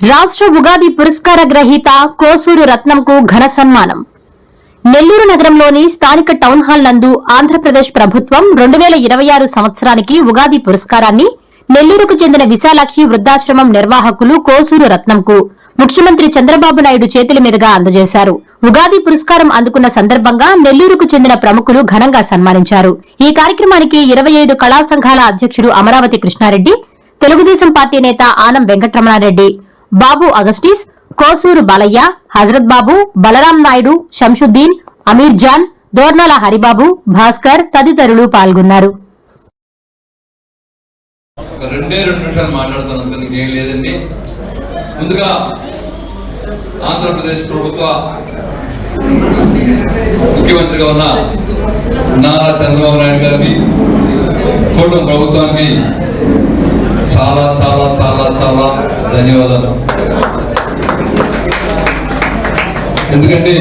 రాష్ట్ర ఉగాది పురస్కార గ్రహీత కోసూరు రత్నంకు ఘన సన్మానం. నెల్లూరు నగరంలోని స్థానిక టౌన్ హాల్ నందు ఆంధ్రప్రదేశ్ ప్రభుత్వం 2026 సంవత్సరానికి ఉగాది పురస్కారాన్ని నెల్లూరుకు చెందిన విశాలాక్షి వృద్ధాశ్రమం నిర్వాహకులు కోసూరు రత్నంకు ముఖ్యమంత్రి చంద్రబాబు నాయుడు చేతుల మీదుగా అందజేశారు. ఉగాది పురస్కారం అందుకున్న సందర్భంగా నెల్లూరుకు చెందిన ప్రముఖులు ఘనంగా సన్మానించారు. ఈ కార్యక్రమానికి 25 కళా సంఘాల అధ్యక్షుడు అమరావతి కృష్ణారెడ్డి, తెలుగుదేశం పార్టీ నేత ఆనం వెంకటరమణారెడ్డి, బాబు అగస్టిస్, కోసూరు బాలయ్య, హజరత్ బాబు, బలరాం నాయుడు, శంషుద్దీన్, అమీర్ జాన్, దోర్నాల హరిబాబు, భాస్కర్ తదితరులు పాల్గొన్నారు. ముందుగా ఆంధ్రప్రదేశ్ ప్రభుత్వ ముఖ్యమంత్రిగా ఉన్న నారా చంద్రబాబు నాయుడు గారికి, కూటమి ప్రభుత్వానికి చాలా చాలా చాలా చాలా ధన్యవాదాలు. ఎందుకంటే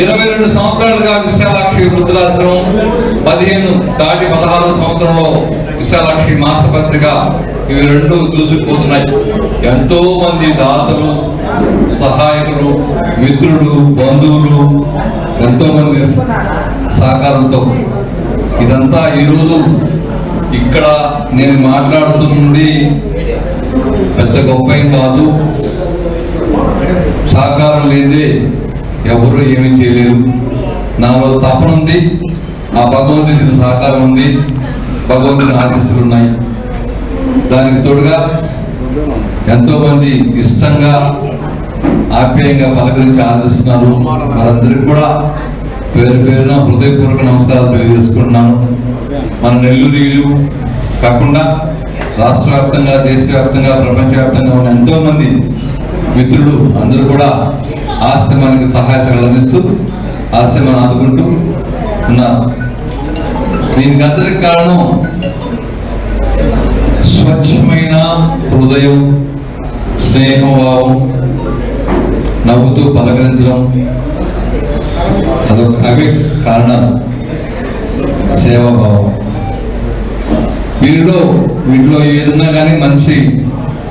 22 సంవత్సరాలుగా విశాలాక్షి వృద్ధాశ్రమం 16 సంవత్సరంలో విశాలాక్షి మాసపత్రిక ఇవి రెండు దూసుకుపోతున్నాయి. ఎంతో మంది దాతలు, సహాయకులు, మిత్రులు, బంధువులు, ఎంతో మంది సహకారంతో ఇదంతా ఈరోజు ఇక్కడ నేను మాట్లాడుతుంది పెద్ద గొప్ప ఏం కాదు. సహకారం లేదే ఎవరు ఏమీ చేయలేరు. నాలో తపన ఉంది, ఆ భగవంతుని సహకారం ఉంది, భగవంతుని ఆశీస్సులు ఉన్నాయి. దానికి తోడుగా ఎంతో మంది ఇష్టంగా ఆప్యాయంగా పలకరించి ఆదరిస్తున్నారు. వారందరికీ కూడా పేరు పేరున హృదయపూర్వక నమస్కారాలు తెలియజేసుకుంటున్నాను. మన నెల్లూరు కాకుండా రాష్ట్ర వ్యాప్తంగా, దేశవ్యాప్తంగా, ప్రపంచవ్యాప్తంగా ఉన్న ఎంతో మంది మిత్రులు అందరూ కూడా ఆశ్రమానికి సహాయ సహకారాలు అందిస్తూ ఆశ్రమాన్ని ఆదుకుంటూ ఉన్నారు. దీనికి అందరికి కారణం స్వచ్ఛమైన హృదయం, స్నేహభావం, నవ్వుతూ పలకరించడం, అవే కారణాలు. సేవాభావం వీటిలో ఏదన్నా కానీ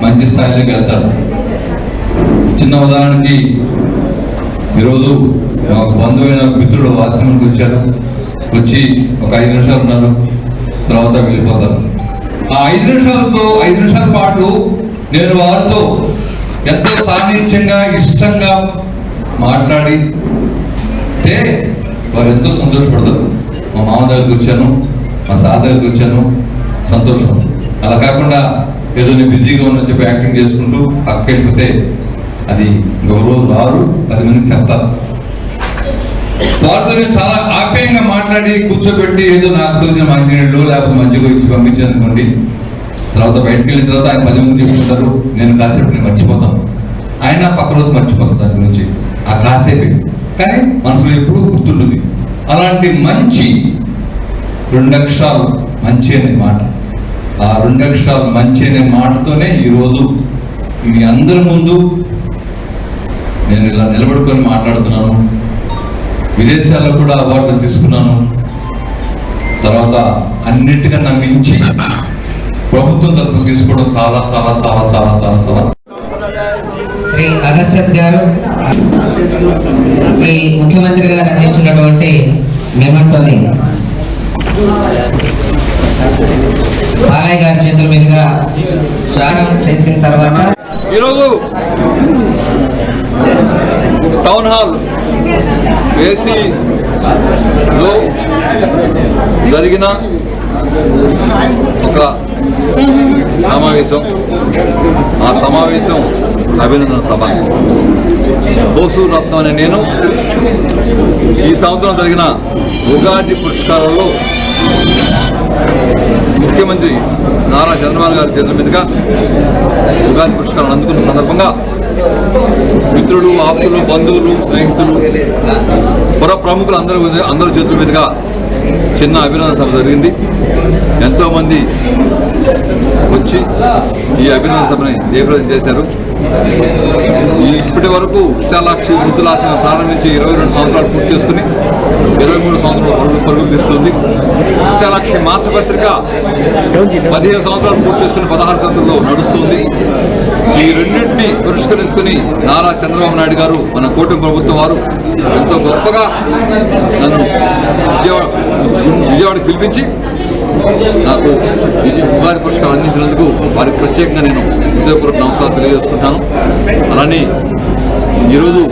మంచి స్థాయిలోకి వెళ్తాడు. చిన్న ఉదాహరణకి ఈరోజు ఒక బంధువైన మిత్రుడు ఆశ్రమానికి వచ్చి ఒక 5 నిమిషాలు ఉన్నారు, తర్వాత వెళ్ళిపోతారు. ఆ 5 నిమిషాల పాటు నేను వారితో ఎంతో సాన్నిధ్యంగా, ఇష్టంగా మాట్లాడితే వారు ఎంతో సంతోషపడతారు. మా మామ దగ్గరికి వచ్చాను, మా సార్ దగ్గరికి వచ్చాను, సంతోషం. అలా కాకుండా ఏదో నేను బిజీగా ఉన్నని చెప్పి యాక్టింగ్ చేసుకుంటూ పక్కకి వెళ్ళిపోతే అది రోజు రారు, 10 మందికి చెప్తారు. వారితో నేను చాలా ఆప్యాయంగా మాట్లాడి కూర్చోబెట్టి ఏదో నాకు తెలిసిన మంచినీళ్ళు లేకపోతే మధ్యలో ఇచ్చి పంపించానుకోండి, తర్వాత బయటకు వెళ్ళిన తర్వాత ఆయన 10 మంది తీసుకుంటారు. నేను కాసేపు నేను మర్చిపోతాను, ఆయన పక్క రోజు మర్చిపోతాను దాని గురించి. ఆ కాసేపే కానీ మనసులో ఎప్పుడూ గుర్తుంటుంది. అలాంటి మంచి 2 అక్షరాలు మంచి అనే మాట, ఆ 2 అక్షరాలు మంచి అనే మాటతోనే ఈరోజు మీ అందరి ముందు నేను ఇలా నిలబడుకొని మాట్లాడుతున్నాను. విదేశాల్లో కూడా అవార్డులు తీసుకున్నాను. తర్వాత అన్నిటికన్నా మించి ప్రభుత్వం తరఫున తీసుకోవడం చాలా చాలా చాలా చాలా చాలా చాలా. శ్రీ అగస్టస్ గారు ఈ ముఖ్యమంత్రి గారు అందించినటువంటి మెమంటోని బాలయ్య గారి చేతుల మీదుగా స్నానం చేసిన తర్వాత ఈరోజు టౌన్ హాల్ ఏసీలో జరిగిన ఒక సమావేశం, ఆ సమావేశం అభినందన సభ. కోసూరు రత్నం అనే నేను ఈ సంవత్సరం జరిగిన ఉగాది పురస్కారాల్లో ముఖ్యమంత్రి నారా చంద్రబాబు గారి చేతుల మీదుగా ఉగాది పురస్కారం అందుకున్న సందర్భంగా మిత్రులు, ఆప్తులు, బంధువులు, స్నేహితులు, పుర ప్రముఖులు అందరూ చేతుల మీదుగా చిన్న అభినందన సభ జరిగింది. ఎంతోమంది వచ్చి ఈ అభినందన సభని జయప్రదం చేశారు. ఇప్పటి వరకు విశాలాక్షి వృద్ధులాశ్రమం ప్రారంభించి 22 సంవత్సరాలు పూర్తి చేసుకుని 23 సంవత్సరాలు పరుగులు తీస్తుంది. విశాలాక్షి మాసపత్రిక 15 సంవత్సరాలు పూర్తి చేసుకుని 16 సంవత్సరాల్లో నడుస్తుంది. ఈ రెండింటినీ పురస్కరించుకుని నారా చంద్రబాబు నాయుడు గారు, మన కూటమి ప్రభుత్వం వారు ఎంతో గొప్పగా నన్ను విజయవాడకు పిలిపించి నాకు ఉగాది పురస్కారం అందించినందుకు వారికి ప్రత్యేకంగా నేను హృదయపూర్వక నమస్కారాలు తెలియజేసుకుంటాను. అలానే ఈరోజు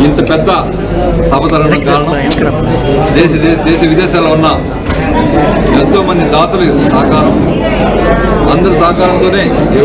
ఇంత పెద్ద సభ జరగడం కారణం దేశ విదేశాల్లో ఉన్న ఎంతోమంది దాతలు సహకారం, అందరి సహకారంతోనే ఈరోజు